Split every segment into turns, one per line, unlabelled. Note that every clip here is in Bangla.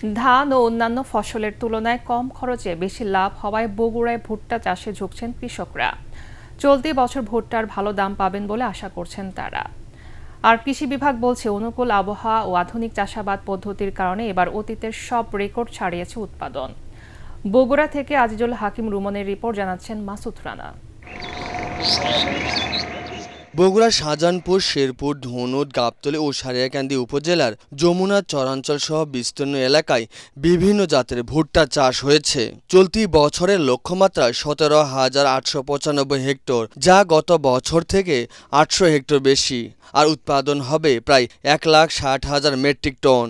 ধান ও অন্যান্য ফসলের তুলনায় কম খরচে বেশি লাভ হওয়ায় বগুড়ায় ভুট্টা চাষে ঝুঁকছেন কৃষকরা। চলতি বছর ভুট্টার ভালো দাম পাবেন বলে আশা করছেন তারা। আর কৃষি বিভাগ বলছে অনুকূল আবহাওয়া ও আধুনিক চাষাবাদ পদ্ধতির কারণে এবার অতীতের সব রেকর্ড ছাড়িয়েছে উৎপাদন। বগুড়া থেকে আজিজুল হাকিম রুমনের রিপোর্ট, জানাচ্ছেন মাসুদ রানা।
বগুড়া শাহজাহানপুর, শেরপুর, ধনুট, গাবতলী ও সারিয়াকান্দি উপজেলার যমুনা চরাঞ্চল সহ বিস্তীর্ণ এলাকায় বিভিন্ন জাতের ভুট্টা চাষ হয়েছে। চলতি বছরের লক্ষ্যমাত্রা 17,895 হেক্টর, যা গত বছর থেকে 800 হেক্টর বেশি। আর উৎপাদন হবে প্রায় 1,60,000 মেট্রিক টন।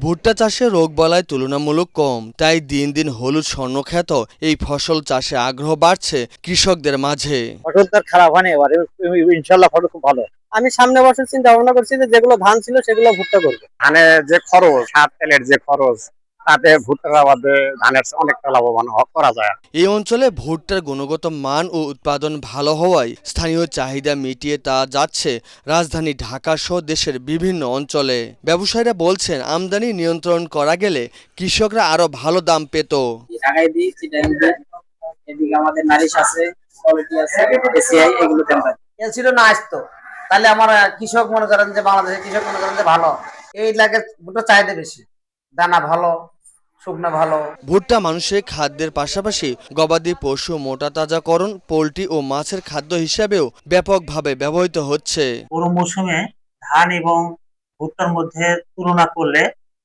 ভুট্টা চাষে রোগবালাই তুলনামূলক কম, তাই দিন দিন হলুদ স্বর্ণখ্যাত এই ফসল চাষে আগ্রহ বাড়ছে কৃষকদের মাঝে।
ফসল তার খারাপ হয়নি, এবারে ইনশাল্লাহ ফসল খুব ভালো। আমি সামনে বছর চিন্তা ভাবনা করছি যে যেগুলো ধান ছিল সেগুলো ভুট্টা করবো।
ধানের যে খরচ, সার তেলের যে খরচ, তাতে ভুট্টার আবাদে ধানের অনেকটা লাভবান করা যায়।
এই অঞ্চলে ভুট্টার গুণগত মান ও উৎপাদন ভালো হওয়ায় স্থানীয় চাহিদা মিটিয়ে তা যাচ্ছে রাজধানী ঢাকা সহ দেশের বিভিন্ন অঞ্চলে। ব্যবসায়ীরা বলছেন, আমদানি নিয়ন্ত্রণ করা গেলে কৃষকরা আরো ভালো দাম পেত।
ঢাকায় দিই, এদিকে আমাদের নারিশ আছে, কোয়ালিটি আছে, এসিআই, এগুলো তেল ছিল না আসতো, তাহলে আমার কৃষক মনে করেন যে বাংলাদেশের কৃষক মনে করেন যে ভালো, এই লাগে ভুট্টা চাহিদা বেশি, দানা ভালো, শুকনো ভালো।
ভুট্টা মানুষের খাদ্যের পাশাপাশি গবাদি পশু মোটা তাজাকরণ, পোলট্রি ও মাছের খাদ্য হিসাবেও ব্যাপকভাবে ব্যবহৃত হচ্ছে।
পুরো মৌসুমে ধান এবং ভুট্টার মধ্যে তুলনা করলে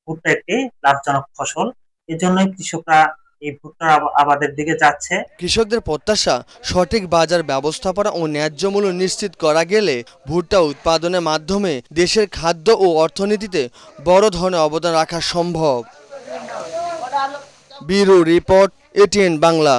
ভুট্টা একটি লাভজনক ফসল। এজন্যই কৃষকরা এই ভুট্টার আবাদের দিকে যাচ্ছে।
কৃষকদের প্রত্যাশা, সঠিক বাজার ব্যবস্থাপনা ও ন্যায্য মূল্য নিশ্চিত করা গেলে ভুট্টা উৎপাদনের মাধ্যমে দেশের খাদ্য ও অর্থনীতিতে বড় ধরনের অবদান রাখা সম্ভব। Bureau report, ATN Bangla.